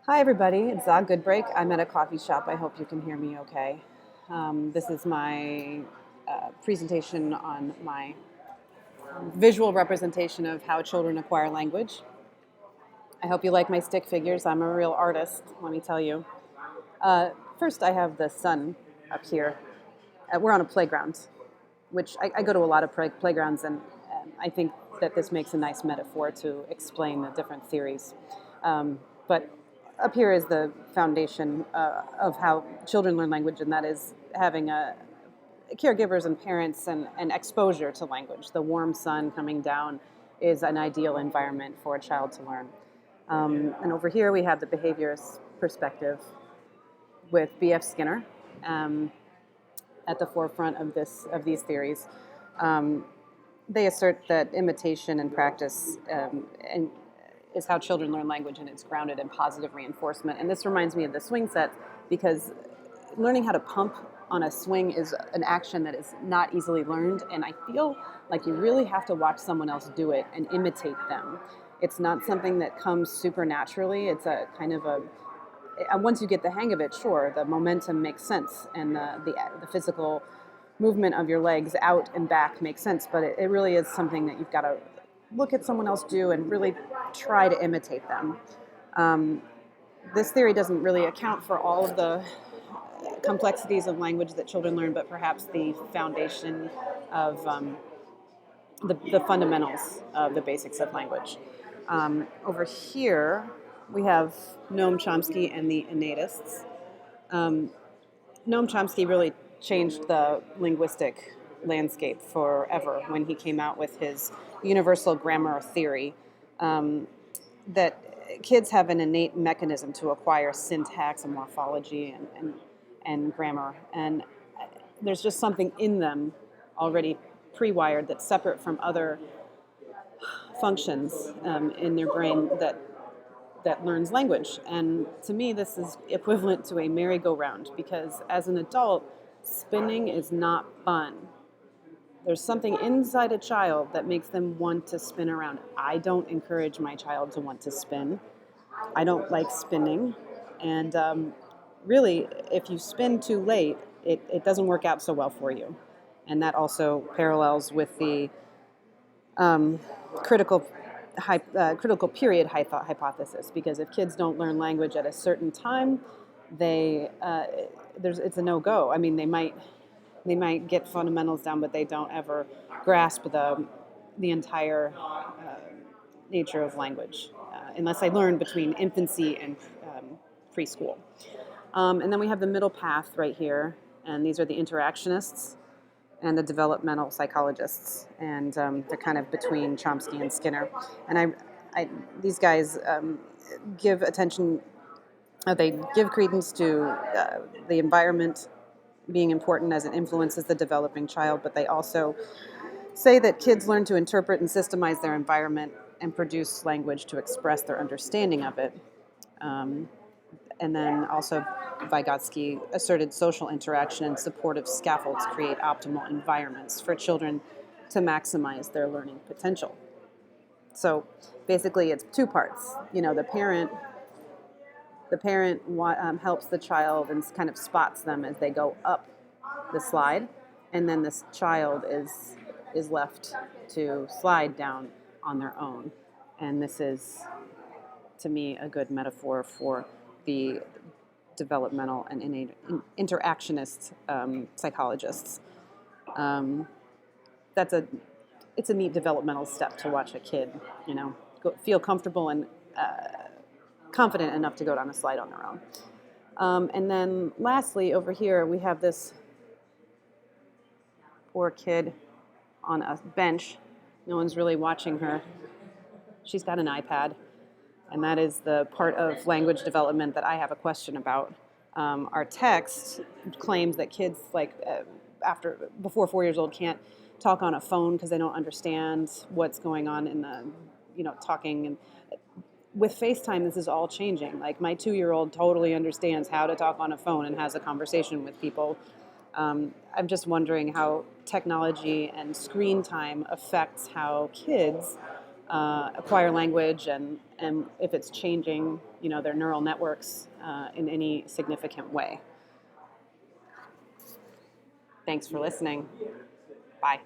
Hi, everybody. It's Good Break. I'm at a coffee shop. I hope you can hear me okay. This is my presentation on my visual representation of how children acquire language. I hope you like my stick figures. I'm a real artist, let me tell you. First, I have the sun up here. We're on a playground, which I go to a lot of playgrounds, and I think that this makes a nice metaphor to explain the different theories. But up here is the foundation of how children learn language, and that is having caregivers and parents and exposure to language. The warm sun coming down is an ideal environment for a child to learn. And over here we have the behaviorist perspective with B.F. Skinner at the forefront of these theories. They assert that imitation and practice is how children learn language, and it's grounded in positive reinforcement. And this reminds me of the swing set, because learning how to pump on a swing is an action that is not easily learned, and I feel like you really have to watch someone else do it and imitate them. It's not something that comes supernaturally. It's a kind of once you get the hang of it, sure, the momentum makes sense, and the physical movement of your legs out and back makes sense, but it really is something that you've got to look at someone else do and really try to imitate them. This theory doesn't really account for all of the complexities of language that children learn, but perhaps the foundation of the fundamentals of the basics of language. Over here, we have Noam Chomsky and the innatists. Noam Chomsky really changed the linguistic landscape forever when he came out with his universal grammar theory, that kids have an innate mechanism to acquire syntax and morphology and grammar. And there's just something in them already pre-wired that's separate from other functions in their brain that learns language. And to me, this is equivalent to a merry-go-round, because as an adult, spinning is not fun. There's something inside a child that makes them want to spin around. I don't encourage my child to want to spin. I don't like spinning. And really, if you spin too late, it doesn't work out so well for you. And that also parallels with the critical period hypothesis, because if kids don't learn language at a certain time, it's a no-go. I mean, they might get fundamentals down, but they don't ever grasp the entire nature of language unless they learn between infancy and preschool. And then we have the middle path right here, and these are the interactionists and the developmental psychologists, and they're kind of between Chomsky and Skinner. And these guys give attention, they give credence to the environment being important as it influences the developing child, but they also say that kids learn to interpret and systemize their environment and produce language to express their understanding of it. And then also Vygotsky asserted social interaction and supportive scaffolds create optimal environments for children to maximize their learning potential. So basically it's two parts. You know, the parent helps the child and kind of spots them as they go up the slide, and then this child is left to slide down on their own. And this is, to me, a good metaphor for the developmental and innate interactionist psychologists. It's a neat developmental step to watch a kid, feel comfortable and confident enough to go down a slide on their own. And then lastly, over here, we have this poor kid on a bench. No one's really watching her. She's got an iPad, and that is the part of language development that I have a question about. Our text claims that kids before 4 years old can't talk on a phone because they don't understand what's going on in the, talking. And with FaceTime, this is all changing. Like, my 2-year-old totally understands how to talk on a phone and has a conversation with people. I'm just wondering how technology and screen time affects how kids acquire language and if it's changing, their neural networks in any significant way. Thanks for listening. Bye.